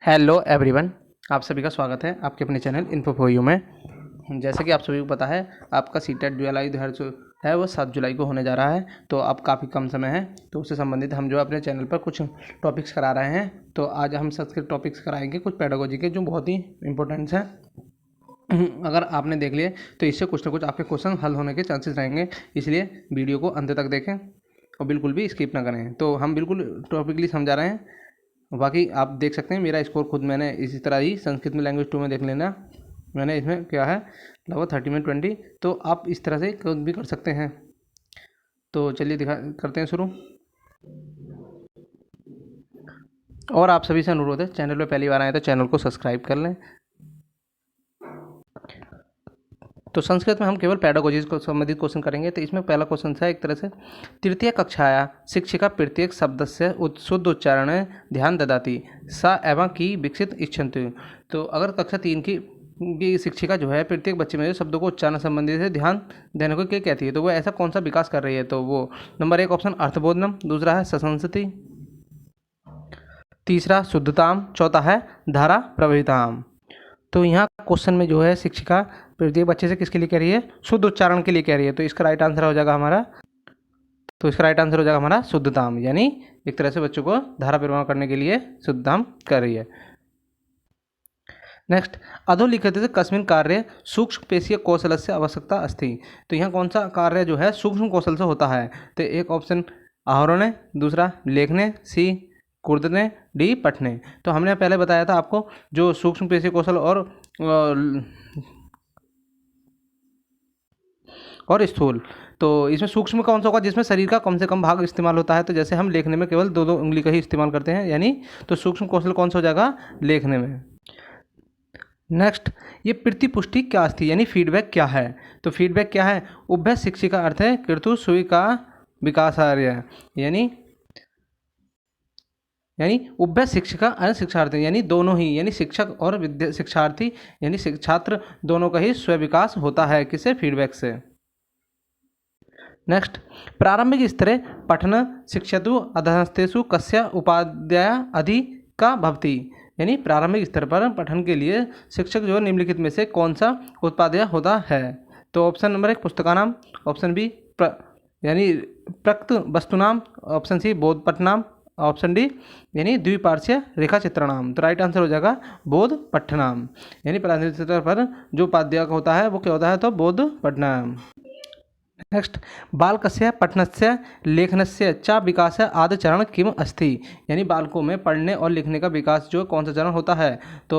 Hello everyone, आप सभी का स्वागत है आपके अपने चैनल इन्फो फॉर यू में। जैसे कि आप सभी को पता है, आपका सीटेट जुलाई 2000 है वो 7 जुलाई को होने जा रहा है। तो अब काफ़ी कम समय है, तो उससे संबंधित हम जो अपने चैनल पर कुछ टॉपिक्स करा रहे हैं। तो आज हम संस्कृत टॉपिक्स कराएंगे कुछ पेडागोजी के, जो बहुत ही इंपॉर्टेंट्स हैं। अगर आपने देख लिए तो इससे कुछ ना कुछ आपके क्वेश्चन हल होने के चांसेस रहेंगे, इसलिए वीडियो को अंत तक देखें और बिल्कुल भी स्किप ना करें। तो हम बिल्कुल टॉपिकली समझा रहे हैं। बाकी आप देख सकते हैं मेरा स्कोर खुद मैंने इसी तरह ही संस्कृत में लैंग्वेज 2 में देख लेना, मैंने इसमें क्या है लगभग 30 में 20। तो आप इस तरह से खुद भी कर सकते हैं। तो चलिए करते हैं शुरू। और आप सभी से अनुरोध है, चैनल पे पहली बार आए तो चैनल को सब्सक्राइब कर लें। तो संस्कृत में हम केवल पेडागोजी को संबंधित क्वेश्चन करेंगे। तो इसमें पहला क्वेश्चन है एक तरह से, तृतीय कक्षाया शिक्षिका प्रत्येक शब्द से शुद्ध उच्चारण ध्यान ददाती सा एवं की विकसित इच्छन्ति। तो अगर कक्षा 3 की शिक्षिका जो है प्रत्येक बच्चे में जो शब्दों को उच्चारण संबंधित से ध्यान देने को क्या कहती है, तो वो ऐसा कौन सा विकास कर रही है। तो वो नंबर 1 ऑप्शन अर्थबोधनम, दूसरा है सशंसति, तीसरा शुद्धताम, चौथा है धारा प्रवहिताम। तो यहाँ क्वेश्चन में जो है शिक्षिका प्रत्येक बच्चे से किसके लिए कह रही है, शुद्ध उच्चारण के लिए कह रही है। तो इसका राइट आंसर हो जाएगा हमारा शुद्धताम, यानी एक तरह से बच्चों को धारा प्रवाह करने के लिए शुद्धताम कर रही है। नेक्स्ट, अधोलिखित कस्मिन् कार्य सूक्ष्म पेशीय कौशल से आवश्यकता अस्ति। तो यहाँ कौन सा कार्य जो है सूक्ष्म कौशल से होता है। तो एक ऑप्शन आहरण, दूसरा लेखने, सी कुर्दने, डी पठने। तो हमने पहले बताया था आपको जो सूक्ष्म पेशीय कौशल और स्थूल। तो इसमें सूक्ष्म कौन सा होगा, जिसमें शरीर का कम से कम भाग इस्तेमाल होता है। तो जैसे हम लेखने में केवल 2 उंगली का ही इस्तेमाल करते हैं, यानी तो सूक्ष्म कौशल कौन सा हो जाएगा, लेखने में। नेक्स्ट, ये प्रतिपुष्टि क्या अस्ति, यानी फीडबैक क्या है। तो फीडबैक क्या है, उभय शिक्षी का अर्थ है कृतु सुई का विकासार्य, यानी उभय शिक्षिका और शिक्षार्थी, यानी दोनों ही, यानी शिक्षक और शिक्षार्थी यानी छात्र दोनों का ही स्व विकास होता है, किससे, फीडबैक से। नेक्स्ट, प्रारंभिक स्तरे पठन शिक्षतु अधस्तेषु कस्य उपाध्याय अधिका भवति। यानी प्रारंभिक स्तर पर पठन के लिए शिक्षक जो निम्नलिखित में से कौन सा उपाध्याय होता है। तो ऑप्शन नंबर 1 पुस्तकानाम, ऑप्शन बी यानी प्रक्त वस्तुनाम, ऑप्शन सी बोध पठनाम, ऑप्शन डी यानी द्विपार्श्व रेखा चित्रणाम। तो राइट आंसर हो जाएगा बोध पठनाम, यानी प्रारंभिक स्तर पर जो उपाध्याय होता है वो क्या होता है, तो बोध पठनाम। नेक्स्ट, बालकस्य पठनस्य लेखनस्य च विकास आदि चरण किम अस्ति। यानी बालकों में पढ़ने और लिखने का विकास जो कौन सा चरण होता है। तो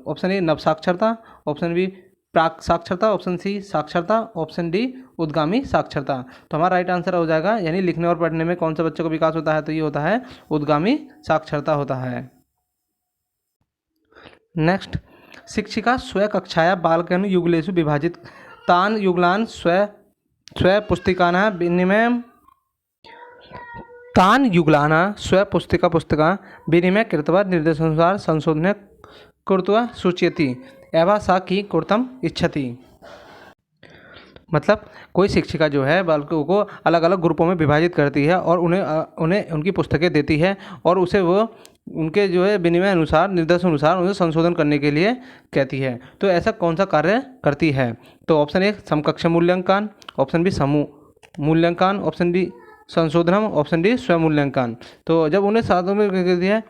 ऑप्शन ए नव साक्षरता, ऑप्शन बी प्राक साक्षरता, ऑप्शन सी साक्षरता, ऑप्शन डी उद्गामी साक्षरता। तो हमारा राइट आंसर हो जाएगा, यानी लिखने और पढ़ने में कौन सा बच्चों का विकास होता है, तो ये होता है उद्गामी साक्षरता होता है। नेक्स्ट, शिक्षिका स्व कक्षाया बालकन युगलेषु विभाजित तान युगलान स्व पुस्तिकाना विनिमय तान युगलाना स्व पुस्तिका विनिमय कृत्वा निर्देशानुसार संशोधन कृत्वा सूचयति एवं सा की कुर्तम इच्छति। मतलब कोई शिक्षिका जो है बालकों को अलग अलग ग्रुपों में विभाजित करती है और उन्हें उनकी पुस्तकें देती है और उसे वो उनके जो है विनिमय अनुसार निर्देश अनुसार उन्हें संशोधन करने के लिए कहती है। तो ऐसा कौन सा कार्य करती है। तो ऑप्शन ए समकक्ष मूल्यांकन, ऑप्शन बी समूह मूल्यांकन, ऑप्शन बी संशोधनम, ऑप्शन डी स्वमूल्यांकन। तो जब उन्हें साथ में करती है,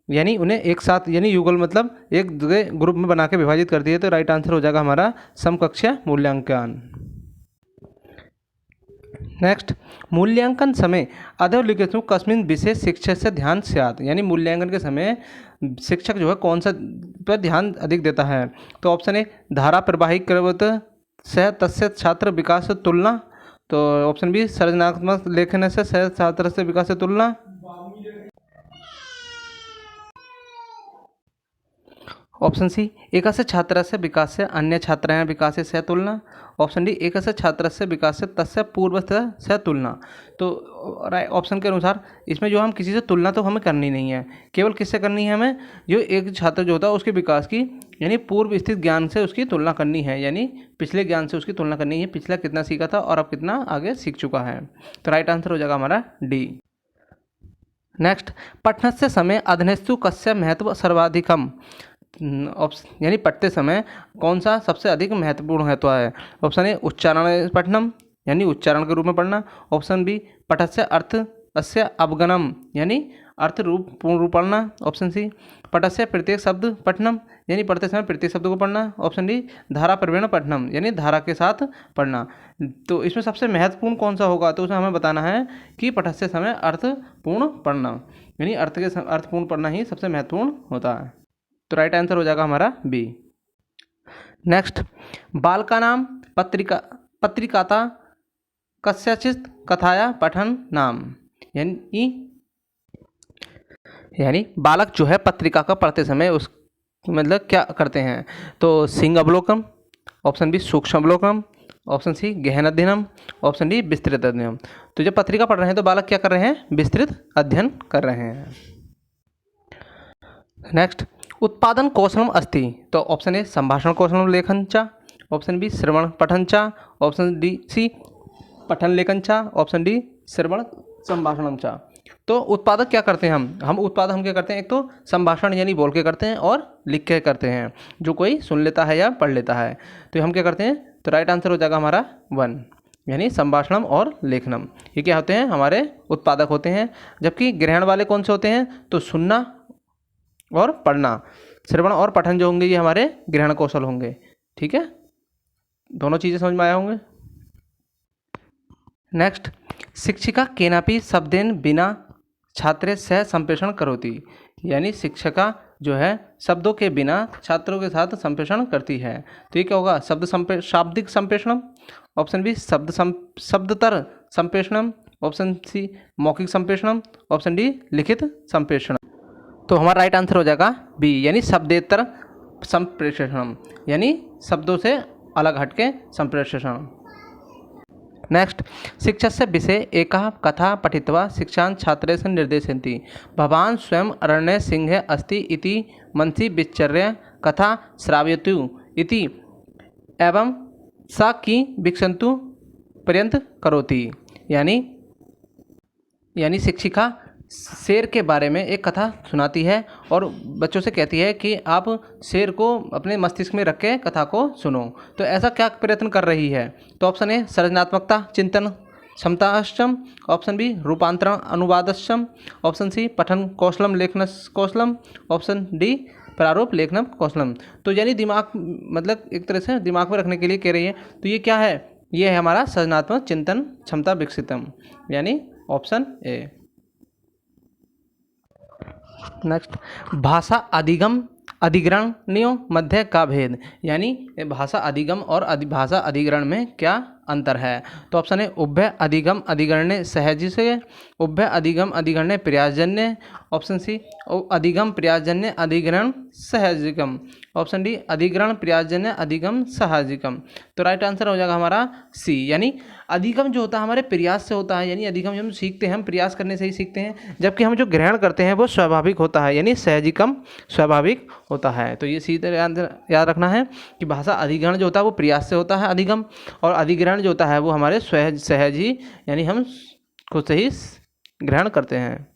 यानी उन्हें एक साथ, यानी युगल मतलब एक ग्रुप में बना के विभाजित करती है। तो राइट आंसर हो जाएगा हमारा समकक्ष मूल्यांकन। नेक्स्ट, मूल्यांकन समय अधोलिखित कस्मिन् विशेष शिक्षक से ध्यान स्यात्। यानी मूल्यांकन के समय शिक्षक जो है कौन सा पर ध्यान अधिक देता है। तो ऑप्शन ए धारा प्रवाहिक करवत सह तस्य छात्र विकास तुलना, तो ऑप्शन बी सृजनात्मक लेखन से सह छात्र से विकास तुलना, ऑप्शन सी एक छात्र से विकास से अन्य छात्राएं विकास से तुलना, ऑप्शन डी एक छात्र से विकास से तस्य पूर्व से तुलना। तो ऑप्शन के अनुसार इसमें जो हम किसी से तुलना तो हमें करनी नहीं है, केवल किससे करनी है, हमें जो एक छात्र जो होता है उसके विकास की, यानी पूर्व स्थित ज्ञान से उसकी तुलना करनी है, यानी पिछले ज्ञान से उसकी तुलना करनी है, पिछला कितना सीखा था और अब कितना आगे सीख चुका है। तो राइट आंसर हो जाएगा हमारा डी। नेक्स्ट, पठनस्य समय अधनेषु कस्य महत्व सर्वाधिकम, यानी पढ़ते समय कौन सा सबसे अधिक महत्वपूर्ण होता है। ऑप्शन ए उच्चारण पठनम, यानी उच्चारण के रूप में पढ़ना। ऑप्शन बी पठस्य अर्थ अस्य अवगमनम, यानी अर्थ रूप पूर्ण रूप पढ़ना। ऑप्शन सी पठस्य प्रत्येक शब्द पठनम, यानी पढ़ते समय प्रत्येक शब्द को पढ़ना। ऑप्शन डी धारा प्रवेण पठनम, यानी धारा के साथ पढ़ना। तो इसमें सबसे महत्वपूर्ण कौन सा होगा, तो उसे हमें बताना है कि पठस्य समय अर्थपूर्ण पढ़ना, यानी अर्थपूर्ण पढ़ना ही सबसे महत्वपूर्ण होता है। तो राइट आंसर हो जाएगा हमारा बी। नेक्स्ट, बालकानां पत्रिकाता कस्यचित् कथाया पठन नाम, यानी बालक जो है पत्रिका का पढ़ते समय उस मतलब क्या करते हैं। तो सिंह अवलोकन, ऑप्शन बी सूक्ष्म अवलोकन, ऑप्शन सी गहन अध्ययनम, ऑप्शन डी विस्तृत अध्ययनम। तो जब पत्रिका पढ़ रहे हैं तो बालक क्या कर रहे हैं, विस्तृत अध्ययन कर रहे हैं। नेक्स्ट, उत्पादन कौशलम अस्ति, तो ऑप्शन ए संभाषण कौशलम लेखन चा, ऑप्शन बी श्रवण पठन चा, ऑप्शन डी सी पठन लेखन चा, ऑप्शन डी श्रवण संभाषणम चा। तो उत्पादक क्या करते हैं, हम उत्पादक हम क्या करते हैं, एक तो संभाषण यानी बोल के करते हैं और लिख के करते हैं, जो कोई सुन लेता है या पढ़ लेता है। तो हम क्या करते हैं, तो राइट आंसर हो जाएगा हमारा 1, यानी संभाषणम और लेखनम। ये क्या होते हैं, हमारे उत्पादक होते हैं। जबकि ग्रहण वाले कौन से होते हैं, तो सुनना और पढ़ना, श्रवण और पठन जो होंगे ये हमारे ग्रहण कौशल होंगे। ठीक है, दोनों चीज़ें समझ में आया होंगे। नेक्स्ट, शिक्षिका केनापि शब्देन बिना छात्रे सह संप्रेषण करोति, यानी शिक्षिका जो है शब्दों के बिना छात्रों के साथ संप्रेषण करती है। तो ये क्या होगा, शाब्दिक संप्रेषणम, ऑप्शन बी शब्दतर संप्रेषणम, ऑप्शन सी मौखिक संप्रेषणम, ऑप्शन डी लिखित संप्रेषण। तो हमारा राइट आंसर हो जाएगा बी, यानी शब्देतर संप्रेषणम, यानी शब्दों से अलग हटके संप्रेषण। नेक्स्ट, शिक्षस्य विषये एकः कथा पठित्वा शिक्षां छात्रेषु निर्देशयन्ति, भवान् स्वयं अरण्ये सिंहे अस्ति इति मनसि विचर्य कथा श्रावयतु इति एवं सा कि वीक्षन्तु पर्यंत करोति, यानी शिक्षिका शेर के बारे में एक कथा सुनाती है और बच्चों से कहती है कि आप शेर को अपने मस्तिष्क में रख के कथा को सुनो। तो ऐसा क्या प्रयत्न कर रही है, तो ऑप्शन ए सृजनात्मकता चिंतन क्षमताश्चम, ऑप्शन बी रूपांतरण अनुवादश्चम, ऑप्शन सी पठन कौशलम लेखन कौशलम, ऑप्शन डी प्रारूप लेखनम कौशलम। तो यानी दिमाग मतलब एक तरह से दिमाग में रखने के लिए कह रही है। तो ये क्या है, ये है हमारा सृजनात्मक चिंतन क्षमता विकसितम, यानी ऑप्शन ए। नेक्स्ट, भाषा अधिगम अधिग्रहणियों मध्य का भेद, यानी भाषा अधिगम और भाषा अधिग्रहण में क्या अंतर है। तो ऑप्शन है उभय अधिगम अधिग्रहणे सहजिसे, उभय अधिगम अधिग्रहणे प्रयासजन्य, ऑप्शन सी अधिगम प्रयासजन्य अधिग्रहण सहजिकम, ऑप्शन डी अधिग्रहण प्रयासजन्य अधिगम सहजिकम। तो राइट आंसर हो जाएगा हमारा सी, यानी अधिगम जो होता है हमारे प्रयास से होता है, यानी अधिगम हम सीखते हैं, हम प्रयास करने से ही सीखते हैं, जबकि हम जो ग्रहण करते हैं वो स्वाभाविक होता है, यानी सहजिकम स्वाभाविक होता है। तो ये सीधे याद रखना है कि भाषा अधिग्रहण जो होता है वो प्रयास से होता है अधिगम, और अधिग्रहण जो होता है वो हमारे सहज ही, यानी हम खुद से ही ग्रहण करते हैं।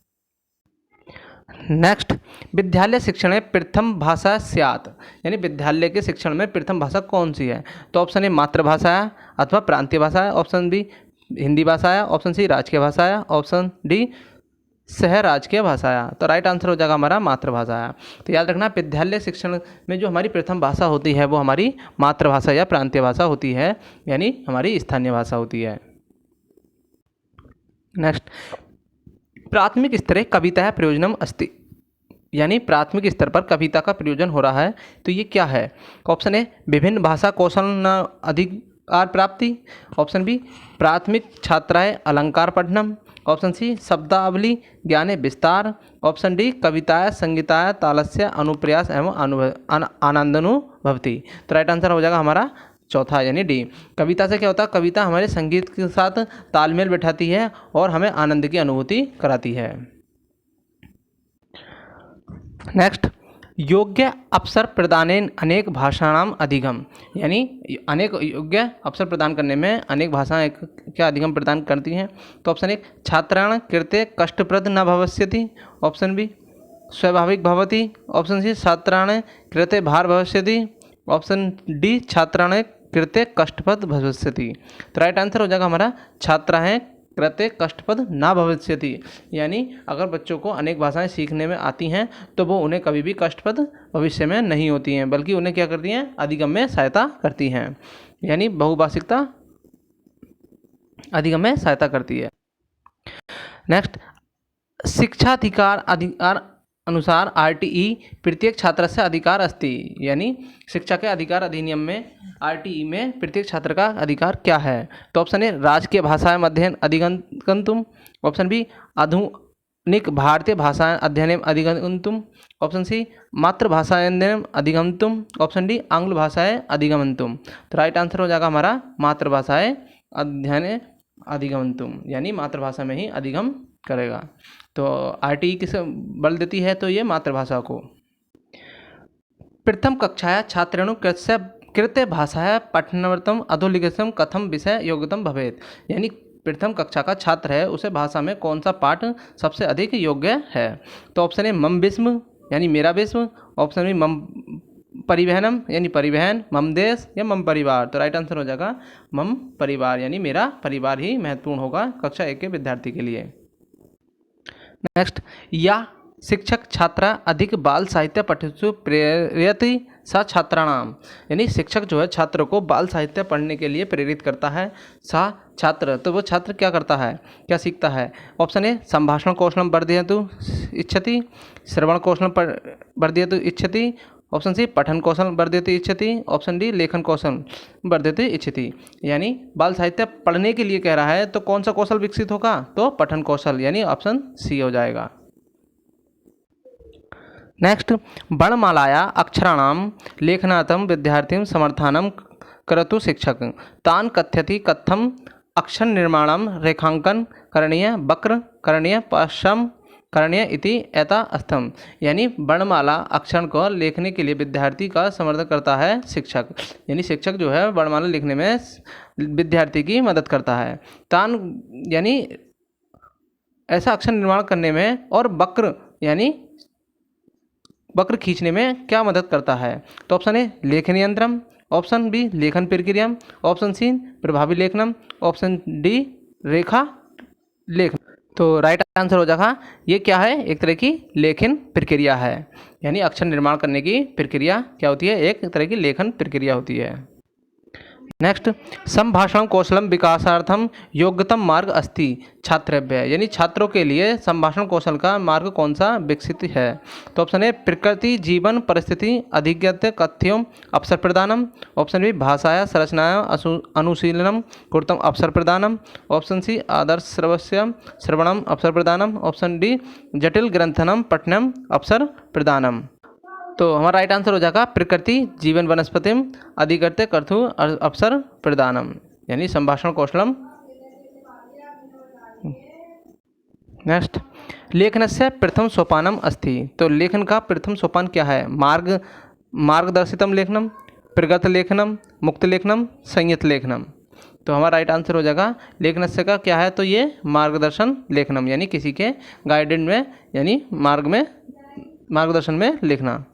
नेक्स्ट, विद्यालय शिक्षण में प्रथम भाषा स्यात्, यानी विद्यालय के शिक्षण में प्रथम भाषा कौन सी है। तो ऑप्शन ए मातृभाषा है अथवा प्रांतीय भाषा है, ऑप्शन बी हिंदी भाषा है, ऑप्शन सी राजकीय भाषा है, ऑप्शन डी सह राजकीय भाषा है। तो राइट आंसर हो जाएगा हमारा मातृभाषा है। तो याद रखना विद्यालय शिक्षण में जो हमारी प्रथम भाषा होती है वो हमारी मातृभाषा या प्रांतीय भाषा होती है, यानी हमारी स्थानीय भाषा होती है। नेक्स्ट, प्राथमिक स्तरे कविता प्रयोजनम अस्ति, यानी प्राथमिक स्तर पर कविता का प्रयोजन हो रहा है। तो ये क्या है, ऑप्शन ए विभिन्न भाषा कौशल अधिकार प्राप्ति, ऑप्शन बी प्राथमिक छात्राएं अलंकार पठनम, ऑप्शन सी शब्दावली ज्ञाने विस्तार, ऑप्शन डी कविताय संगीताय तालस्य अनुप्रयास एवं आनंदनुभवति। तो राइट आंसर हो जाएगा हमारा चौथा, यानी डी। कविता से क्या होता है, कविता हमारे संगीत के साथ तालमेल बैठाती है और हमें आनंद की अनुभूति कराती है। नेक्स्ट, योग्य अवसर प्रदानेन अनेक भाषाणाम अधिगम, यानी अनेक योग्य अवसर प्रदान करने में अनेक भाषाएं क्या अधिगम प्रदान करती हैं। तो ऑप्शन 1 छात्राण कृते कष्टप्रद न भविष्यति, ऑप्शन बी स्वाभाविक भवति, ऑप्शन सी छात्राण कृते भार भविष्यति, ऑप्शन डी छात्राण कृते कष्टप्रद भविष्यति। तो राइट आंसर हो जाएगा हमारा छात्राएं कृते कष्टप्रद ना भविष्यति, यानी अगर बच्चों को अनेक भाषाएं सीखने में आती हैं तो वो उन्हें कभी भी कष्टप्रद भविष्य में नहीं होती हैं, बल्कि उन्हें क्या करती हैं, अधिगम में सहायता करती हैं, यानी बहुभाषिकता अधिगम में सहायता करती है। नेक्स्ट, शिक्षाधिकार अधिकार अनुसार आरटीई प्रत्येक छात्र से अधिकार अस्ति, यानी शिक्षा के अधिकार अधिनियम में आरटीई में प्रत्येक छात्र का अधिकार क्या है। तो ऑप्शन ए राजकीय भाषाएं अध्ययन अधिगंतुम, ऑप्शन बी आधुनिक भारतीय भाषाएं अध्ययन अधिगंतुम, ऑप्शन सी मातृभाषाएं अधिगंतुम, ऑप्शन डी आंग्ल भाषाएं अधिगमंतुम। तो राइट आंसर हो जाएगा हमारा मातृभाषाएं अध्ययन अधिगमंतुम, यानी मातृभाषा में ही अधिगम करेगा। तो आरटीई किसे बल देती है, तो ये मातृभाषा को। प्रथम कक्षाया छात्रेणु कृते भाषाया पठनवर्तम अधोलिखितम कथम विषय योग्यतम भवेत, यानी प्रथम कक्षा का छात्र है उसे भाषा में कौन सा पाठ सबसे अधिक योग्य है। तो ऑप्शन ए मम विस्म, यानी मेरा विश्व, ऑप्शन बी मम परिवहनम, यानी परिवहन, मम देश या मम परिवार। तो राइट आंसर हो जाएगा मम परिवार, यानी मेरा परिवार ही महत्वपूर्ण होगा कक्षा 1 के विद्यार्थी के लिए। नेक्स्ट, या शिक्षक छात्रा अधिक बाल साहित्य पठितु प्रेरयति सा छात्राणाम, यानी शिक्षक जो है छात्र को बाल साहित्य पढ़ने के लिए प्रेरित करता है। सा छात्र, तो वो छात्र क्या करता है, क्या सीखता है। ऑप्शन ए संभाषण कौशलम वर्धयतु इच्छति, श्रवण कौशलम वर्धयतु इच्छति, ऑप्शन सी पठन कौशल वर्धयतु इच्छति, ऑप्शन डी लेखन कौशल वर्धयतु इच्छति। यानी बाल साहित्य पढ़ने के लिए कह रहा है तो कौन सा कौशल विकसित होगा, तो पठन कौशल, यानी ऑप्शन सी हो जाएगा। नेक्स्ट, वर्णमालाया अक्षराणाम लेखनार्थं विद्यार्थिं समर्थानं करतु शिक्षक, तान् कथयति कथम अक्षर निर्माणं रेखांकन करणीय, वक्र करणीय, पश्चम करणीय इति एता अस्थम, यानी वर्णमाला अक्षर को लिखने के लिए विद्यार्थी का समर्थन करता है शिक्षक, यानी शिक्षक जो है वर्णमाला लिखने में विद्यार्थी की मदद करता है। तान यानी ऐसा अक्षर निर्माण करने में, और वक्र यानी वक्र खींचने में क्या मदद करता है। तो ऑप्शन ए लेखन यंत्रम, ऑप्शन बी लेखन प्रक्रिया, ऑप्शन सी प्रभावी लेखनम, ऑप्शन डी रेखा लेखन। तो राइट आंसर हो जाएगा ये क्या है, एक तरह की लेखन प्रक्रिया है, यानी अक्षर निर्माण करने की प्रक्रिया क्या होती है, एक तरह की लेखन प्रक्रिया होती है। नेक्स्ट, संभाषण कौशलम विकासार्थम योग्यतम मार्ग अस्ति छात्रव्य, यानी छात्रों के लिए संभाषण कौशल का मार्ग कौन सा विकसित है। तो ऑप्शन ए प्रकृति जीवन परिस्थिति अधिगत्य कथ्यम अवसर प्रदानम, ऑप्शन बी भाषाया संरचनाया अनुशीलनम कृतम अवसर प्रदानम, ऑप्शन सी आदर्श श्रवस्य श्रवणम अवसर प्रदानम, ऑप्शन डी जटिल ग्रंथनम पठनम अवसर प्रदानम। तो हमारा राइट आंसर हो जाएगा प्रकृति जीवन वनस्पतिम अधिगत्य कर्तु अवसर प्रदानम, यानी संभाषण कौशलम। नेक्स्ट, लेखनस्य प्रथम सोपानम अस्ति, तो लेखन का प्रथम सोपान क्या है, मार्गदर्शितम लेखनम, प्रगत लेखनम, मुक्त लेखनम, संयत लेखनम। तो हमारा राइट आंसर हो जाएगा लेखनस्य का क्या है, तो ये मार्गदर्शन लेखनम, यानी किसी के गाइडेंस में, यानी मार्गदर्शन में लिखना।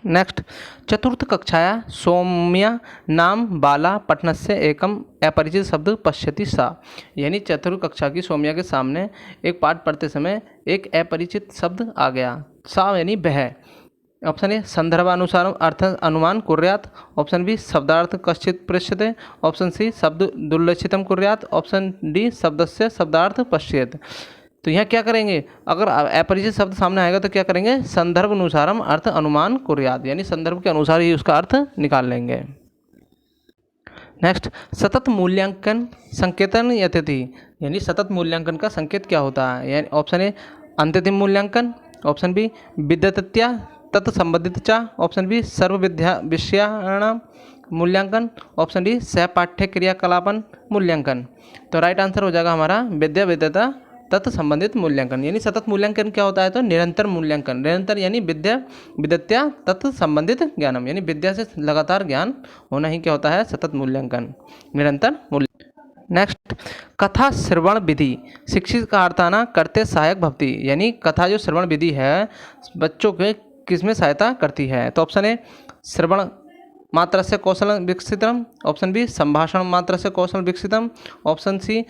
नेक्स्ट, चतुर्थ कक्षाया सौम्या नाम बाला पठनस्य एकम अपरिचित शब्द पश्यति सा, यानी चतुर्थ कक्षा की सौम्या के सामने एक पाठ पढ़ते समय एक अपरिचित शब्द आ गया, सा यानी वह। ऑप्शन ए संदर्भानुसार अर्थ अनुमान कुर्यात, ऑप्शन बी शब्दार्थ कश्चित पृच्छते, ऑप्शन सी शब्द दुर्लक्षितम कुर्यात, ऑप्शन डी शब्दस्य शब्दार्थ पश्येत। तो यहाँ क्या करेंगे, अगर अपरिचित शब्द सामने आएगा तो क्या करेंगे, संदर्भ अनुसारम अर्थ अनुमान कुर्यात, यानी संदर्भ के अनुसार ही उसका अर्थ निकाल लेंगे। नेक्स्ट, सतत मूल्यांकन संकेतन यथति, यानी सतत मूल्यांकन का संकेत क्या होता है, यानी ऑप्शन ए अंतिम मूल्यांकन, ऑप्शन बी विद्यतत्या तत्संबंधित चा, ऑप्शन बी सर्व विषयाणाम मूल्यांकन, ऑप्शन डी सहपाठ्य क्रियाकलापन मूल्यांकन। तो राइट आंसर हो जाएगा हमारा विद्या विद्यता तत्संबंधित मूल्यांकन, यानी सतत मूल्यांकन क्या होता है तो निरंतर मूल्यांकन, निरंतर यानी विद्या तत्संबंधित ज्ञानम, यानी विद्या से लगातार ज्ञान होना ही क्या होता है सतत मूल्यांकन, निरंतर मूल्य। नेक्स्ट, कथा श्रवण विधि शिक्षित कार्ताना करते सहायक भवती, यानी कथा जो श्रवण विधि है बच्चों के किसमें सहायता करती है। तो ऑप्शन ए श्रवण मात्र से कौशल विकसितम, ऑप्शन बी संभाषण मात्र से कौशल विकसितम, ऑप्शन सी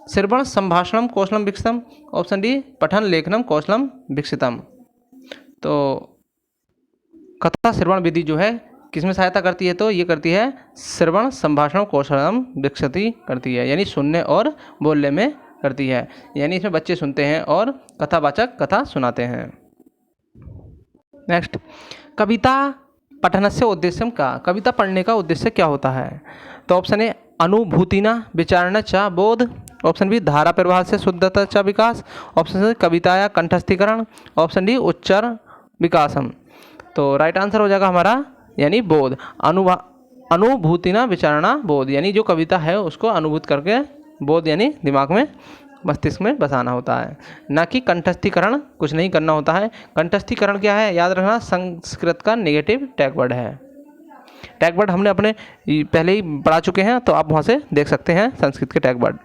श्रवण संभाषणम कौशलम विकसितम, ऑप्शन डी पठन लेखनम कौशलम विकसितम। तो कथा श्रवण विधि जो है किसमें सहायता करती है तो ये करती है श्रवण संभाषण कौशलम विकसित करती है, यानी सुनने और बोलने में करती है, यानी इसमें बच्चे सुनते हैं और कथावाचक कथा सुनाते हैं। नेक्स्ट, कविता पठनस्य उद्देश्यम का, कविता पढ़ने का उद्देश्य क्या होता है। तो ऑप्शन ए अनुभूतिना विचारण च बोध, ऑप्शन बी धारा प्रवाह से शुद्धता च विकास, ऑप्शन सी कविताया कंठस्थीकरण, ऑप्शन डी उच्चार विकासम। तो राइट आंसर हो जाएगा हमारा यानी बोध, अनुभूतिना विचारणा बोध, यानी जो कविता है उसको अनुभूत करके बोध यानी दिमाग में मस्तिष्क में बसाना होता है, ना कि कंठस्थीकरण कुछ नहीं करना होता है। कंठस्थीकरण क्या है याद रखना, संस्कृत का नेगेटिव टैग वर्ड है। टैग वर्ड हमने अपने पहले ही पढ़ा चुके हैं, तो आप वहाँ से देख सकते हैं संस्कृत के टैग वर्ड।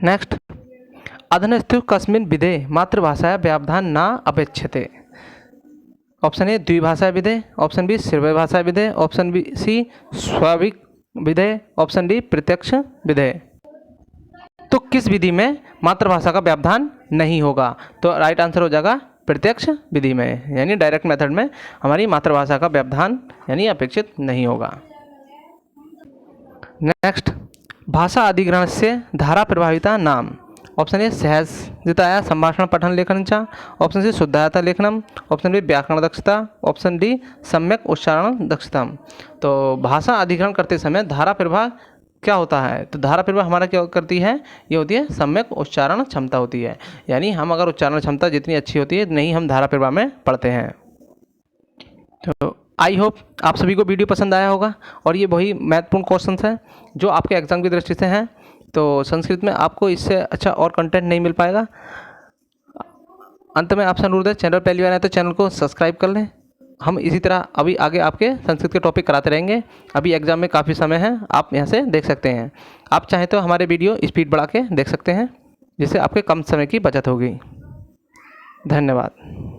नेक्स्ट, अधनस्थु कस्मिन् विधे मातृभाषाया व्यवधान न अपेक्षते, ऑप्शन ए द्विभाषा विधे, ऑप्शन बी श्रव्य भाषा विधे, ऑप्शन बी सी स्वाभाविक विधे, ऑप्शन डी प्रत्यक्ष विधे। तो किस विधि में मातृभाषा का व्यवधान नहीं होगा, तो राइट आंसर हो जाएगा प्रत्यक्ष विधि में, यानी डायरेक्ट मेथड में हमारी मातृभाषा का व्यवधान यानी अपेक्षित नहीं होगा। नेक्स्ट, भाषा अधिग्रहण से धारा प्रभाविता नाम, ऑप्शन ए सहजताया संभाषण पठन लेखन चा, ऑप्शन सी शुद्धता लेखनम, ऑप्शन बी व्याकरण दक्षता, ऑप्शन डी सम्यक उच्चारण दक्षता। तो भाषा अधिग्रहण करते समय धारा प्रवाह क्या होता है, तो धारा प्रवाह हमारा क्या करती है, ये होती है सम्यक उच्चारण क्षमता होती है, यानी हम अगर उच्चारण क्षमता जितनी अच्छी होती है नहीं हम धारा प्रवाह में पढ़ते हैं। तो आई होप आप सभी को वीडियो पसंद आया होगा, और ये वही महत्वपूर्ण क्वेश्चंस हैं जो आपके एग्जाम की दृष्टि से हैं। तो संस्कृत में आपको इससे अच्छा और कंटेंट नहीं मिल पाएगा। अंत में आपसे अनुरोध है, चैनल पहली बार आए तो चैनल को सब्सक्राइब कर लें। हम इसी तरह अभी आगे आपके संस्कृत के टॉपिक कराते रहेंगे। अभी एग्जाम में काफ़ी समय है, आप यहाँ से देख सकते हैं। आप चाहें तो हमारे वीडियो स्पीड बढ़ा के देख सकते हैं, जिससे आपके कम समय की बचत होगी। धन्यवाद।